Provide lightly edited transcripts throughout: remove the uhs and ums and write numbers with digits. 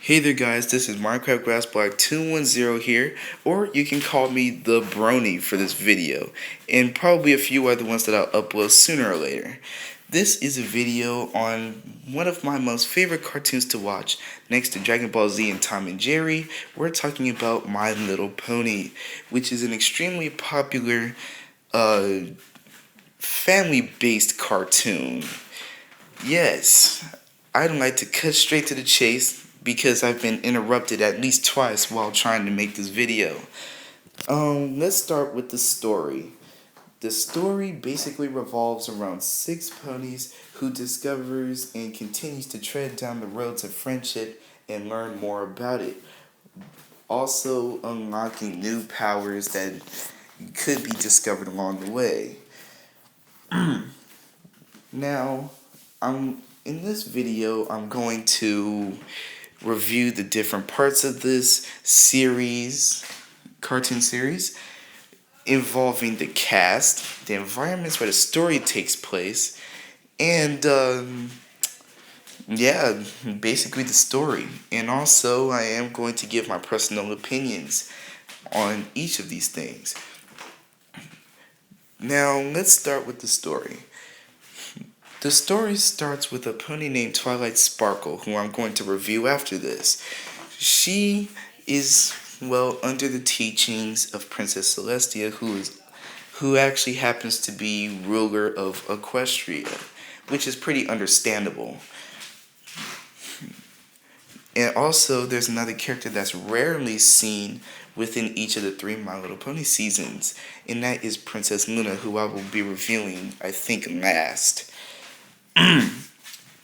Hey there guys, this is MCGrassblock210 here, or you can call me the Brony for this video, and probably a few other ones that I'll upload sooner or later. This is a video on one of my most favorite cartoons to watch, next to Dragon Ball Z and Tom and Jerry. We're talking about My Little Pony, which is an extremely popular family-based cartoon. Yes, I'd like to cut straight to the chase because I've been interrupted at least twice while trying to make this video. Let's start with the story. The story basically revolves around 6 ponies who discovers and continues to tread down the roads of friendship and learn more about it. Also unlocking new powers that could be discovered along the way. Now, in this video, I'm going to review the different parts of this cartoon series, involving the cast, the environments where the story takes place, and basically the story. And also, I am going to give my personal opinions on each of these things. Now, let's start with the story. The story starts with a pony named Twilight Sparkle, who I'm going to review after this. She is, under the teachings of Princess Celestia, who actually happens to be ruler of Equestria, which is pretty understandable. And also, there's another character that's rarely seen within each of the 3 My Little Pony seasons, and that is Princess Luna, who I will be reviewing, I think, last.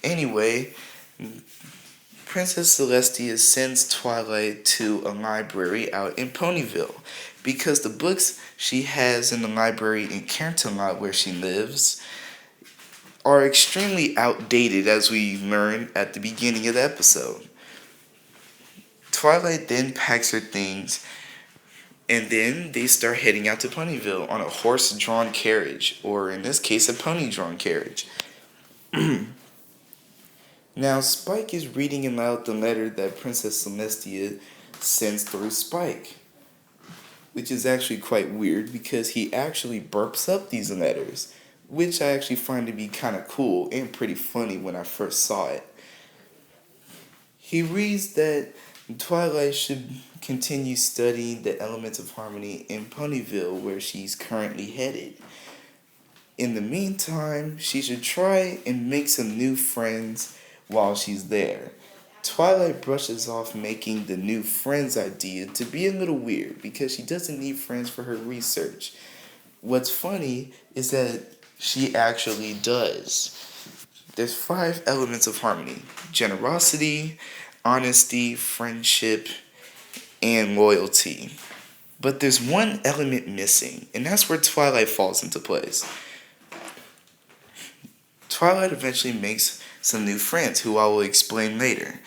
Anyway, Princess Celestia sends Twilight to a library out in Ponyville because the books she has in the library in Canterlot, where she lives, are extremely outdated, as we learn at the beginning of the episode. Twilight then packs her things, and then they start heading out to Ponyville on a horse-drawn carriage, or in this case, a pony-drawn carriage. Now, Spike is reading aloud the letter that Princess Celestia sends through Spike, which is actually quite weird because he actually burps up these letters, which I actually find to be kind of cool and pretty funny when I first saw it. He reads that Twilight should continue studying the elements of harmony in Ponyville, where she's currently headed. In the meantime, she should try and make some new friends while she's there. Twilight brushes off making the new friends idea to be a little weird because she doesn't need friends for her research. What's funny is that she actually does. There's 5 elements of harmony: generosity, honesty, friendship, and loyalty. But there's one element missing, and that's where Twilight falls into place. Twilight eventually makes some new friends, who I will explain later.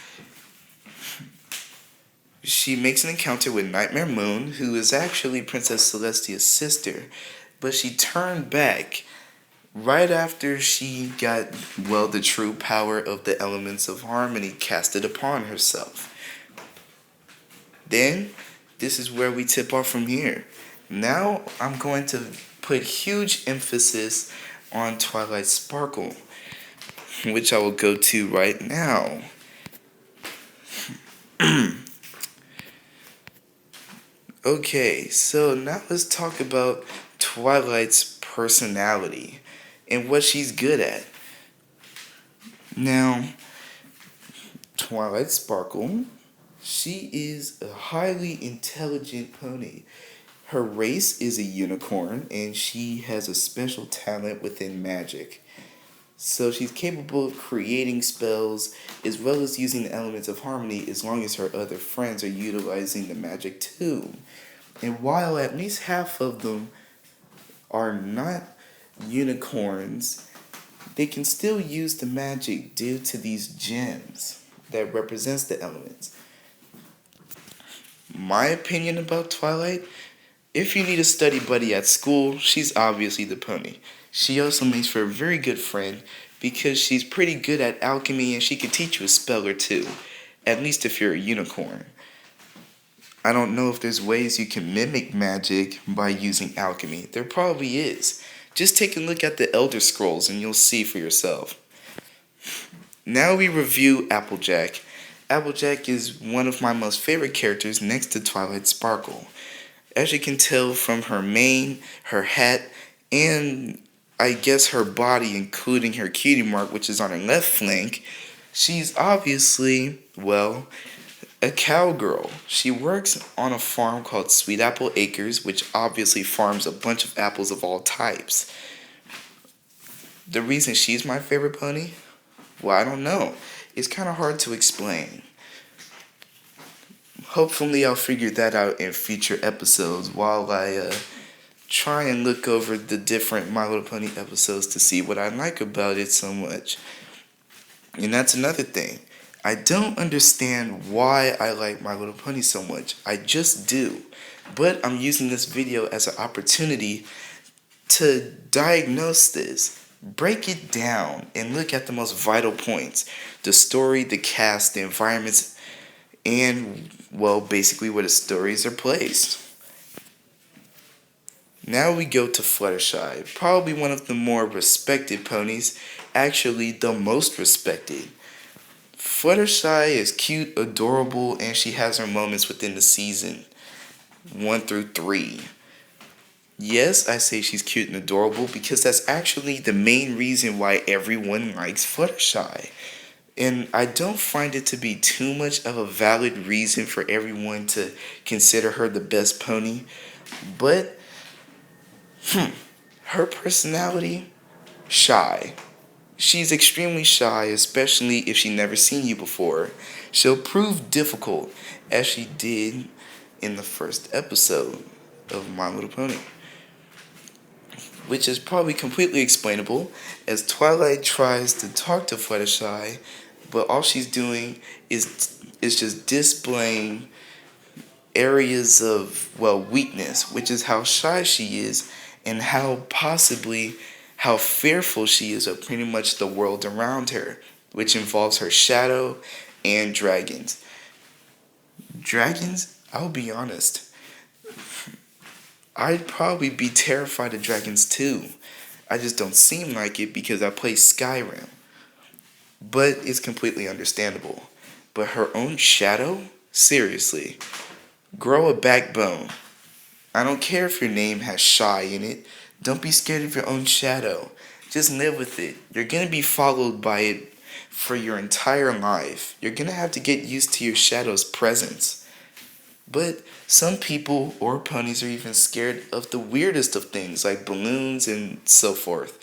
She makes an encounter with Nightmare Moon, who is actually Princess Celestia's sister, but she turned back right after she got, the true power of the elements of harmony casted upon herself. Then, this is where we tip off from here. Now, I'm going to put huge emphasis on Twilight Sparkle, which I will go to right now. Okay, so now let's talk about Twilight's personality and what she's good at. Now, Twilight Sparkle, she is a highly intelligent pony. Her race is a unicorn, and she has a special talent within magic. So she's capable of creating spells as well as using the elements of harmony, as long as her other friends are utilizing the magic too. And while at least half of them are not unicorns, they can still use the magic due to these gems that represents the elements. My opinion about Twilight: if you need a study buddy at school, she's obviously the pony. She also makes for a very good friend because she's pretty good at alchemy and she can teach you a spell or two. at least if you're a unicorn. I don't know if there's ways you can mimic magic by using alchemy. There probably is. Just take a look at the Elder Scrolls and you'll see for yourself. Now we review Applejack. Applejack is one of my most favorite characters next to Twilight Sparkle. As you can tell from her mane, her hat, and I guess her body, including her cutie mark, which is on her left flank, she's obviously, well, a cowgirl. She works on a farm called Sweet Apple Acres, which obviously farms a bunch of apples of all types. The reason she's my favorite pony? Well, I don't know. It's kind of hard to explain. Hopefully I'll figure that out in future episodes while I try and look over the different My Little Pony episodes to see what I like about it so much. And that's another thing. I don't understand why I like My Little Pony so much. I just do. But I'm using this video as an opportunity to diagnose this, break it down, and look at the most vital points. The story, the cast, the environments, and, well, basically where the stories are placed. Now we go to Fluttershy, probably one of the more respected ponies, actually the most respected. Fluttershy is cute, adorable, and she has her moments within the season 1 through 3. Yes, I say she's cute and adorable because that's actually the main reason why everyone likes Fluttershy. And I don't find it to be too much of a valid reason for everyone to consider her the best pony. But, her personality, shy. She's extremely shy, especially if she's never seen you before. She'll prove difficult, as she did in the first episode of My Little Pony. Which is probably completely explainable, as Twilight tries to talk to Fluttershy, but all she's doing is just displaying areas of, well, weakness, which is how shy she is and how fearful she is of pretty much the world around her, which involves her shadow and dragons. Dragons, I'll be honest, I'd probably be terrified of dragons too. I just don't seem like it because I play Skyrim. But it's completely understandable. But her own shadow? Seriously. Grow a backbone. I don't care if your name has Shy in it. Don't be scared of your own shadow. Just live with it. You're going to be followed by it for your entire life. You're going to have to get used to your shadow's presence. But some people or ponies are even scared of the weirdest of things like balloons and so forth.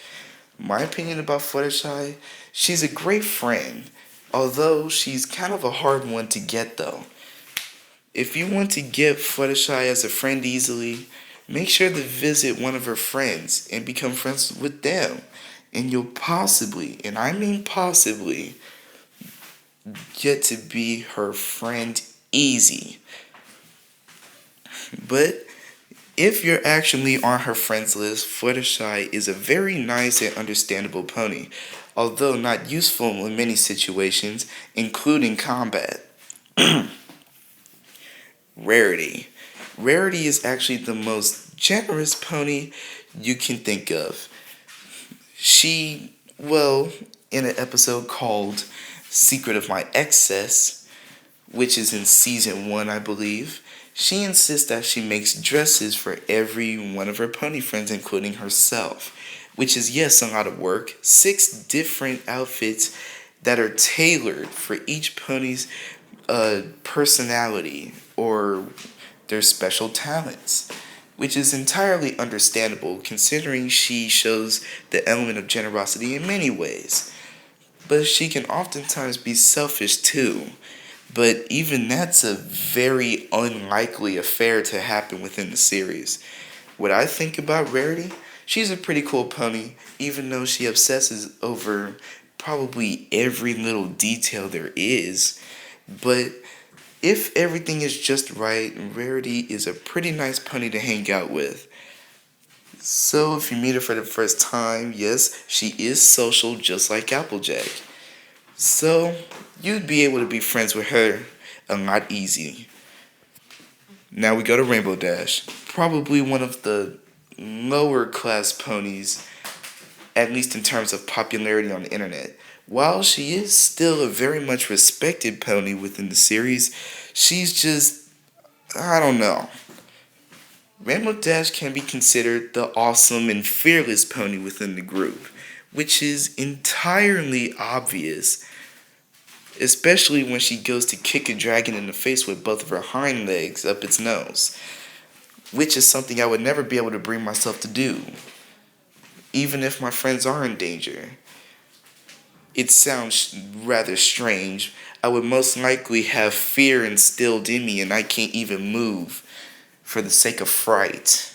My opinion about Fluttershy, she's a great friend, although she's kind of a hard one to get though. If you want to get Fluttershy as a friend easily, make sure to visit one of her friends and become friends with them. And you'll possibly, and I mean possibly, get to be her friend easy. But if you're actually on her friends list, Fluttershy is a very nice and understandable pony, although not useful in many situations, including combat. Rarity. Rarity is actually the most generous pony you can think of. She, well, in an episode called Secret of My Excess, which is in season 1, I believe, she insists that she makes dresses for every one of her pony friends, including herself, which is, yes, a lot of work. 6 different outfits that are tailored for each pony's personality or their special talents, which is entirely understandable considering she shows the element of generosity in many ways. But she can oftentimes be selfish too. But even that's a very unlikely affair to happen within the series. What I think about Rarity, she's a pretty cool pony, even though she obsesses over probably every little detail there is. But if everything is just right, Rarity is a pretty nice pony to hang out with. So if you meet her for the first time, yes, she is social just like Applejack. So, you'd be able to be friends with her a lot easy. Now we go to Rainbow Dash, probably one of the lower class ponies, at least in terms of popularity on the internet. While she is still a very much respected pony within the series, she's just, I don't know. Rainbow Dash can be considered the awesome and fearless pony within the group, which is entirely obvious, especially when she goes to kick a dragon in the face with both of her hind legs up its nose, which is something I would never be able to bring myself to do, even if my friends are in danger. It sounds rather strange. I would most likely have fear instilled in me and I can't even move for the sake of fright.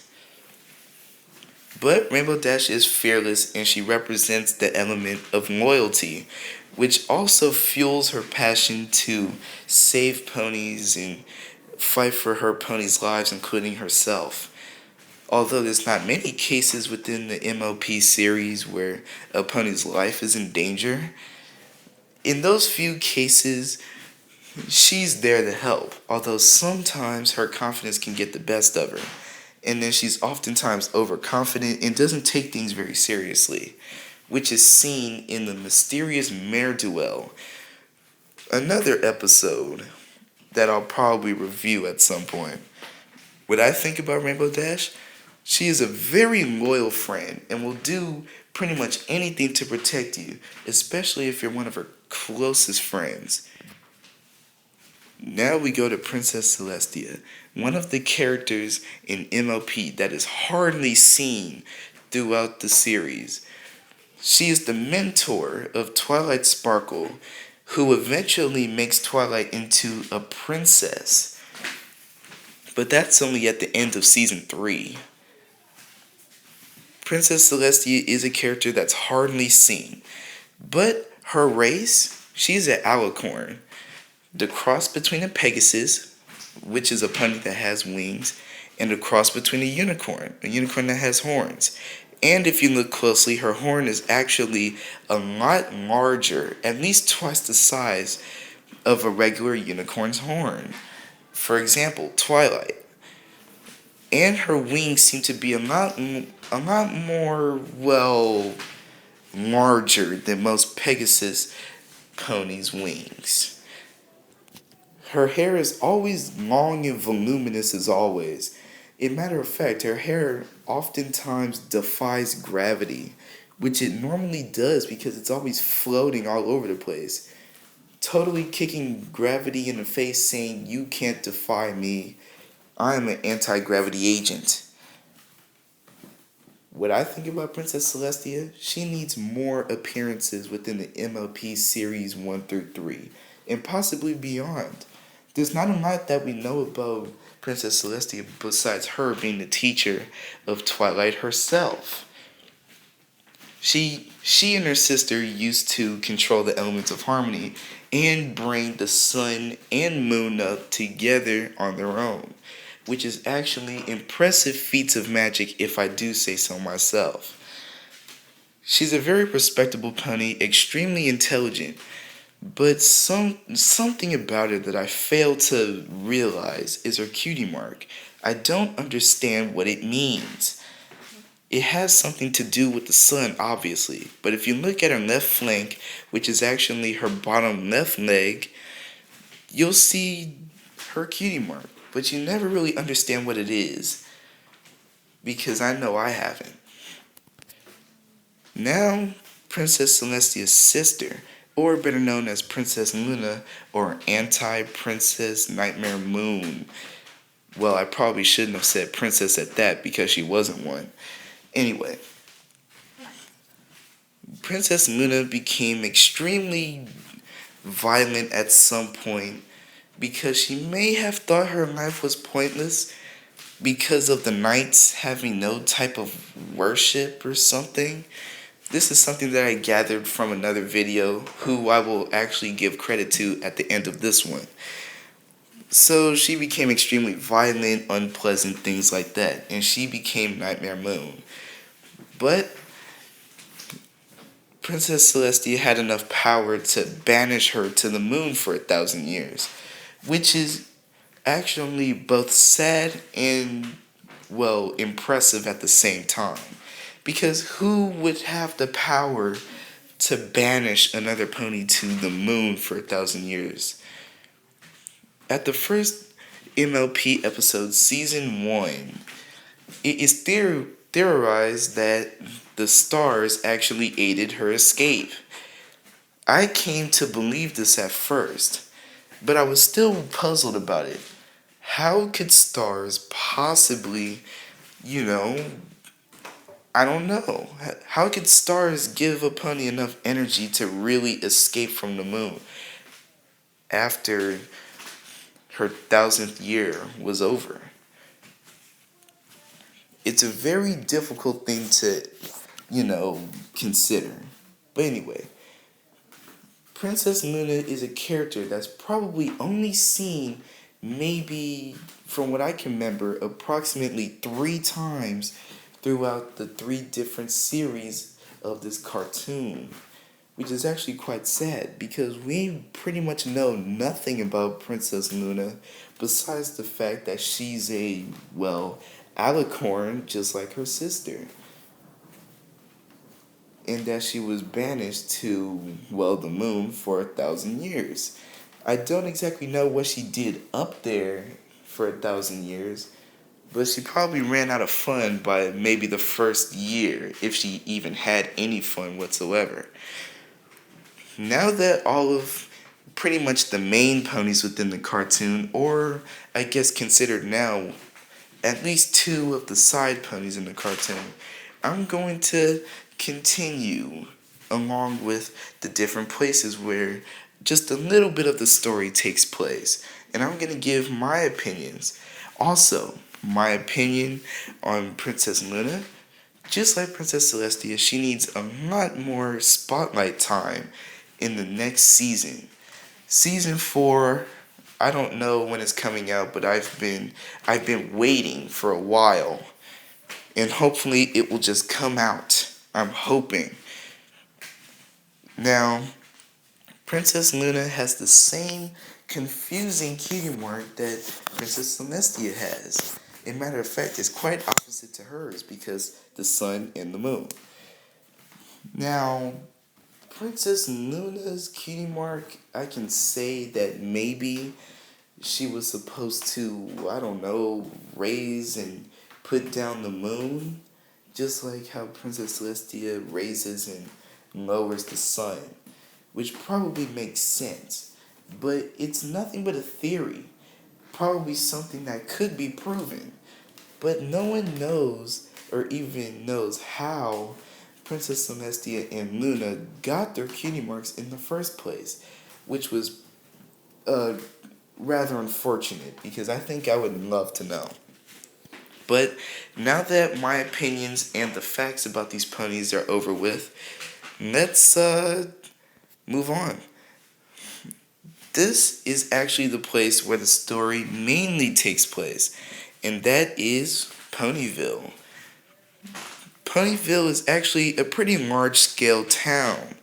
But Rainbow Dash is fearless and she represents the element of loyalty, which also fuels her passion to save ponies and fight for her ponies' lives, including herself. Although there's not many cases within the MOP series where a pony's life is in danger, in those few cases, she's there to help, although sometimes her confidence can get the best of her. And then she's oftentimes overconfident and doesn't take things very seriously, which is seen in the mysterious mare duel, another episode that I'll probably review at some point. What I think about Rainbow Dash, she is a very loyal friend and will do pretty much anything to protect you, especially if you're one of her closest friends. Now we go to Princess Celestia, one of the characters in MLP that is hardly seen throughout the series. She is the mentor of Twilight Sparkle, who eventually makes Twilight into a princess. But that's only at the end of Season 3. Princess Celestia is a character that's hardly seen, but her race, she's an alicorn. The cross between a Pegasus, which is a pony that has wings, and a cross between a unicorn that has horns. And if you look closely, her horn is actually a lot larger, at least twice the size of a regular unicorn's horn. For example, Twilight. And her wings seem to be a lot more, well, larger than most Pegasus ponies' wings. Her hair is always long and voluminous as always. In matter of fact, her hair oftentimes defies gravity, which it normally does because it's always floating all over the place. Totally kicking gravity in the face saying, "You can't defy me. I am an anti-gravity agent." What I think about Princess Celestia, she needs more appearances within the MLP Series 1 through 3, and possibly beyond. There's not a lot that we know about Princess Celestia besides her being the teacher of Twilight herself. She and her sister used to control the elements of harmony and bring the sun and moon up together on their own, which is actually impressive feats of magic if I do say so myself. She's a very respectable pony, extremely intelligent, but something about her that I fail to realize is her cutie mark. I don't understand what it means. It has something to do with the sun, obviously, but if you look at her left flank, which is actually her bottom left leg, you'll see her cutie mark, but you never really understand what it is, because I know I haven't. Now, Princess Celestia's sister, or better known as Princess Luna, or Anti-Princess Nightmare Moon. Well, I probably shouldn't have said princess at that because she wasn't one. Anyway, Princess Luna became extremely violent at some point because she may have thought her life was pointless because of the knights having no type of worship or something. This is something that I gathered from another video, who I will actually give credit to at the end of this one. So she became extremely violent, unpleasant, things like that, and she became Nightmare Moon. But Princess Celestia had enough power to banish her to the moon for 1,000 years, which is actually both sad and, well, impressive at the same time. Because who would have the power to banish another pony to the moon for 1,000 years? At the first MLP episode, season 1, it is theorized that the stars actually aided her escape. I came to believe this at first, but I was still puzzled about it. How could stars possibly, you know, I don't know. How could stars give a pony enough energy to really escape from the moon after her 1,000th year was over? It's a very difficult thing to, consider. But anyway, Princess Luna is a character that's probably only seen, maybe from what I can remember, approximately 3 times throughout the 3 different series of this cartoon, which is actually quite sad because we pretty much know nothing about Princess Luna besides the fact that she's a, well, alicorn just like her sister, and that she was banished to, well, the moon for 1,000 years. I don't exactly know what she did up there for 1,000 years, but she probably ran out of fun by maybe the first year, if she even had any fun whatsoever. Now that all of pretty much the main ponies within the cartoon, or I guess considered now at least 2 of the side ponies in the cartoon, I'm going to continue along with the different places where just a little bit of the story takes place. And I'm going to give my opinions. Also, my opinion on Princess Luna, just like Princess Celestia, she needs a lot more spotlight time in the next season. Season 4, I don't know when it's coming out, but I've been waiting for a while, and hopefully it will just come out. I'm hoping. Now, Princess Luna has the same confusing cutie mark that Princess Celestia has. As a matter of fact, it's quite opposite to hers because the sun and the moon. Now, Princess Luna's cutie mark, I can say that maybe she was supposed to, I don't know, raise and put down the moon, just like how Princess Celestia raises and lowers the sun, which probably makes sense. But it's nothing but a theory, probably something that could be proven. But no one knows, or even knows how Princess Celestia and Luna got their cutie marks in the first place, which was rather unfortunate because I think I would love to know. But now that my opinions and the facts about these ponies are over with, let's move on. This is actually the place where the story mainly takes place, and that is Ponyville. Ponyville is actually a pretty large-scale town.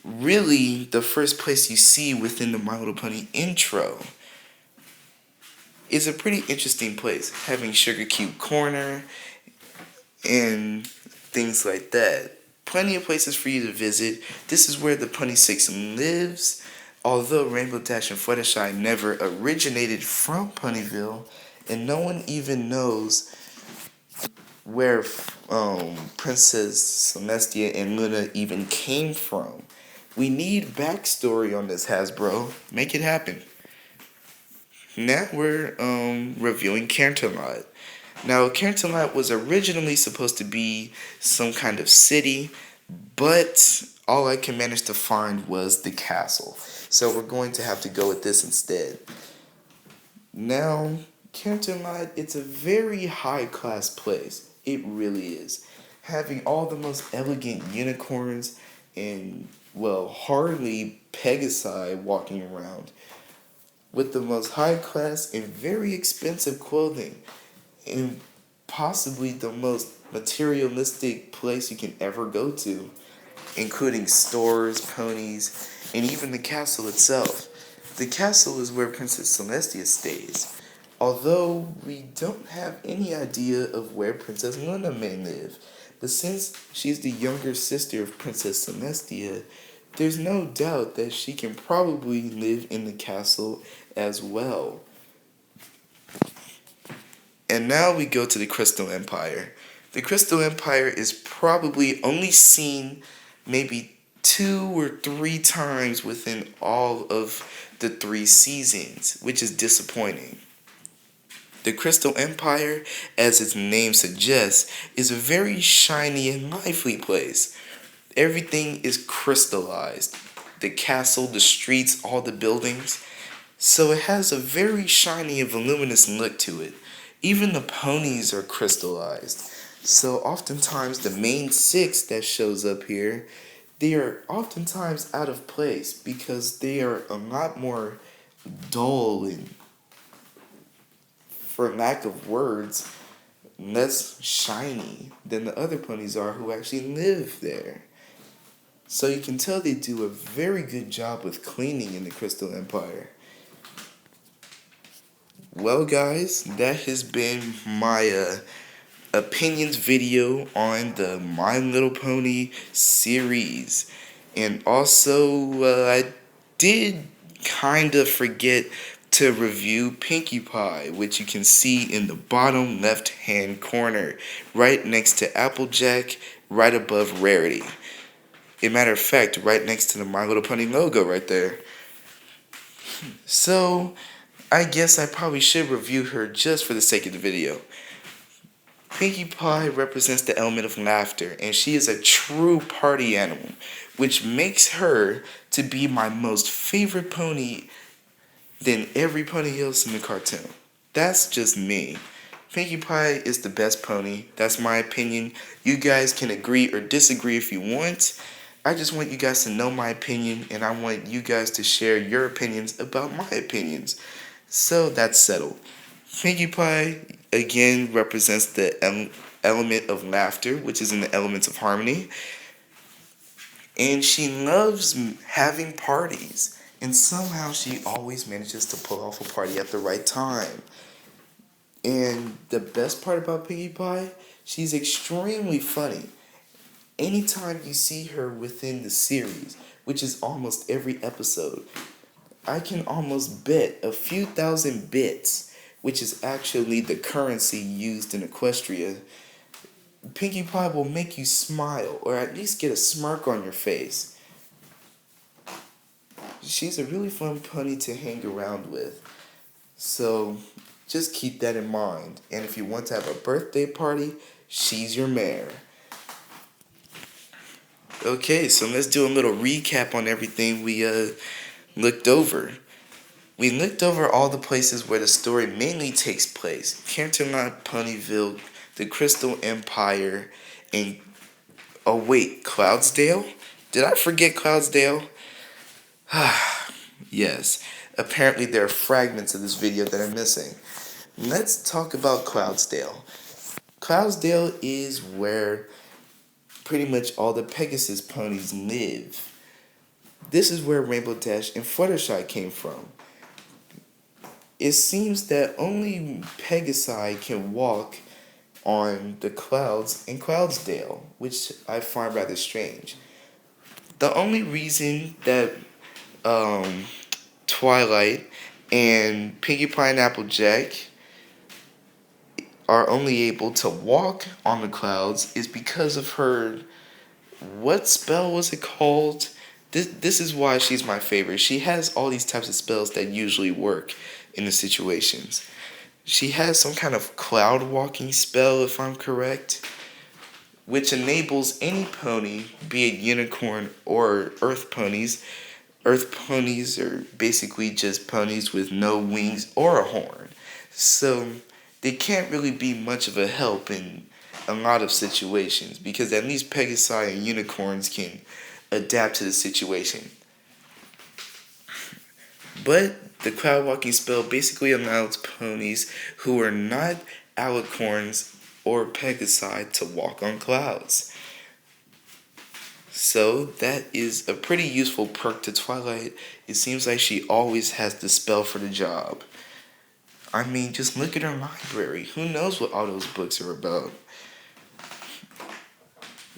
Really, the first place you see within the My Little Pony intro. It's a pretty interesting place, having Sugar Cube Corner and things like that. Plenty of places for you to visit. This is where the Pony 6 lives. Although Rainbow Dash and Fluttershy never originated from Ponyville, and no one even knows where Princess Celestia and Luna even came from. We need backstory on this, Hasbro. Make it happen. Now we're reviewing Canterlot. Now, Canterlot was originally supposed to be some kind of city, but all I can manage to find was the castle. So we're going to have to go with this instead. Now, Canterlot, it's a very high-class place. It really is. Having all the most elegant unicorns and, well, hardly Pegasi walking around, with the most high-class and very expensive clothing, and possibly the most materialistic place you can ever go to. including stores, ponies, and even the castle itself. The castle is where Princess Celestia stays, although we don't have any idea of where Princess Luna may live. But since she's the younger sister of Princess Celestia, there's no doubt that she can probably live in the castle as well. And now we go to the Crystal Empire. The Crystal Empire is probably only seen maybe 2 or 3 times within all of the 3 seasons, which is disappointing. The Crystal Empire, as its name suggests, is a very shiny and lively place. Everything is crystallized. The castle, the streets, all the buildings. So it has a very shiny and voluminous look to it. Even the ponies are crystallized. So oftentimes the main 6 that shows up here, they are oftentimes out of place because they are a lot more dull and, for lack of words, less shiny than the other ponies are who actually live there. So you can tell they do a very good job with cleaning in the Crystal Empire. Well guys, that has been my opinions video on the My Little Pony series. And also, I did kind of forget to review Pinkie Pie, which you can see in the bottom left hand corner, right next to Applejack, right above Rarity. As a matter of fact, right next to the My Little Pony logo right there. So, I guess I probably should review her just for the sake of the video. Pinkie Pie represents the element of laughter, and she is a true party animal, which makes her to be my most favorite pony than every pony else in the cartoon. That's just me. Pinkie Pie is the best pony. That's my opinion. You guys can agree or disagree if you want. I just want you guys to know my opinion, and I want you guys to share your opinions about my opinions. So that's settled. Pinkie Pie, again, represents the element of laughter, which is in the elements of harmony. And she loves having parties. And somehow she always manages to pull off a party at the right time. And the best part about Pinkie Pie, she's extremely funny. Anytime you see her within the series, which is almost every episode, I can almost bet a few thousand bits, which is actually the currency used in Equestria, Pinkie Pie will make you smile or at least get a smirk on your face. She's a really fun pony to hang around with. So just keep that in mind. And if you want to have a birthday party, she's your mare. Okay, so let's do a little recap on everything we looked over. We looked over all the places where the story mainly takes place. Canterlot, Ponyville, the Crystal Empire, and... oh wait, Cloudsdale? Did I forget Cloudsdale? Yes, apparently there are fragments of this video that I'm missing. Let's talk about Cloudsdale. Cloudsdale is where pretty much all the Pegasus ponies live. This is where Rainbow Dash and Fluttershy came from. It seems that only Pegasi can walk on the clouds in Cloudsdale, which I find rather strange. The only reason that Twilight and Pinkie Pie and Applejack are only able to walk on the clouds is because of her... what spell was it called? This is why she's my favorite. She has all these types of spells that usually work in the situations. She has some kind of cloud walking spell, if I'm correct, which enables any pony, be it unicorn or earth ponies. Earth ponies are basically just ponies with no wings or a horn. So they can't really be much of a help in a lot of situations because at least Pegasi and unicorns can adapt to the situation. But the cloud walking spell basically allows ponies who are not alicorns or Pegasi to walk on clouds. So that is a pretty useful perk to Twilight. It seems like she always has the spell for the job. I mean, just look at her library. Who knows what all those books are about?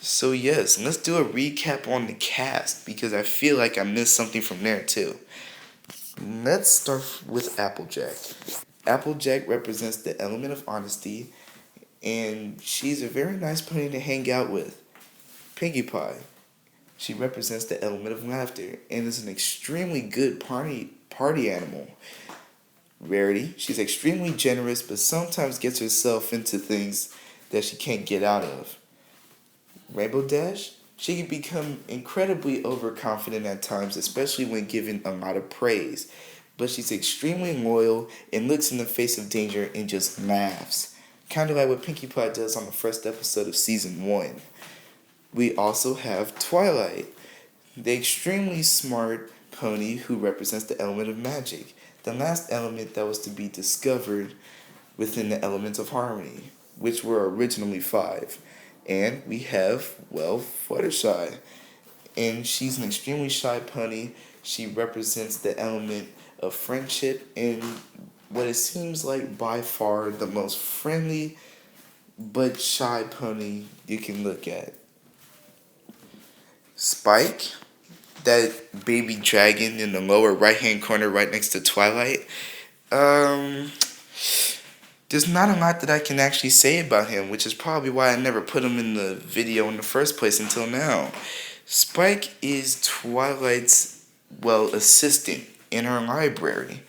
So yes, let's do a recap on the cast because I feel like I missed something from there too. Let's start with Applejack. Applejack represents the element of honesty, and she's a very nice pony to hang out with. Pinkie Pie. She represents the element of laughter and is an extremely good party animal. Rarity. She's extremely generous but sometimes gets herself into things that she can't get out of. Rainbow Dash, she can become incredibly overconfident at times, especially when given a lot of praise. But she's extremely loyal and looks in the face of danger and just laughs. Kind of like what Pinkie Pie does on the first episode of Season 1. We also have Twilight, the extremely smart pony who represents the element of magic, the last element that was to be discovered within the elements of harmony, which were originally 5. And we have, well, Fluttershy. And she's an extremely shy pony. She represents the element of friendship and what it seems like by far the most friendly but shy pony you can look at. Spike, that baby dragon in the lower right hand corner right next to Twilight. There's not a lot that I can actually say about him, which is probably why I never put him in the video in the first place until now. Spike is Twilight's, well, assistant in her library.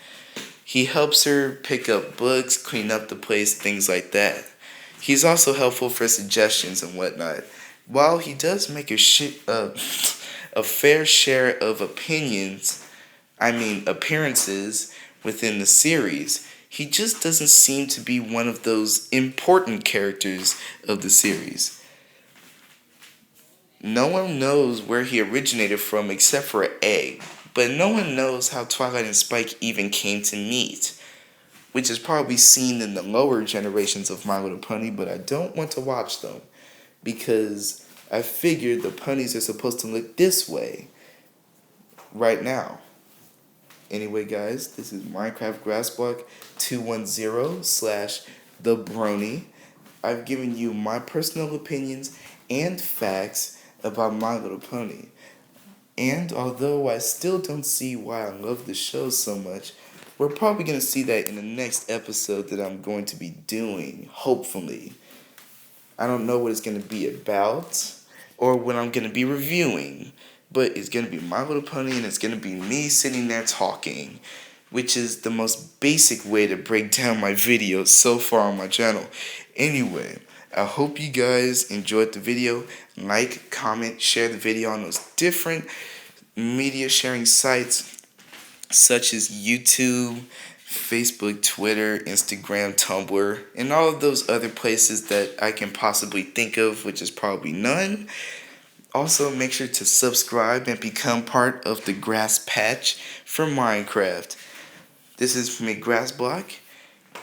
He helps her pick up books, clean up the place, things like that. He's also helpful for suggestions and whatnot. While he does make a fair share of appearances within the series, he just doesn't seem to be one of those important characters of the series. No one knows where he originated from except for Egg, but no one knows how Twilight and Spike even came to meet, which is probably seen in the lower generations of My Little Pony, but I don't want to watch them because I figured the ponies are supposed to look this way right now. Anyway, guys, this is MCGrassblock210 / The Brony. I've given you my personal opinions and facts about My Little Pony. And although I still don't see why I love the show so much, we're probably going to see that in the next episode that I'm going to be doing, hopefully. I don't know what it's going to be about or what I'm going to be reviewing. But it's going to be My Little Pony and it's going to be me sitting there talking, which is the most basic way to break down my videos so far on my channel. Anyway, I hope you guys enjoyed the video. Like, comment, share the video on those different media sharing sites such as YouTube, Facebook, Twitter, Instagram, Tumblr, and all of those other places that I can possibly think of, which is probably none. Also, make sure to subscribe and become part of the grass patch for Minecraft. This is from MCGrassblock,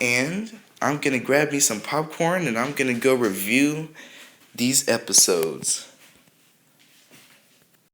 and I'm going to grab me some popcorn and I'm going to go review these episodes.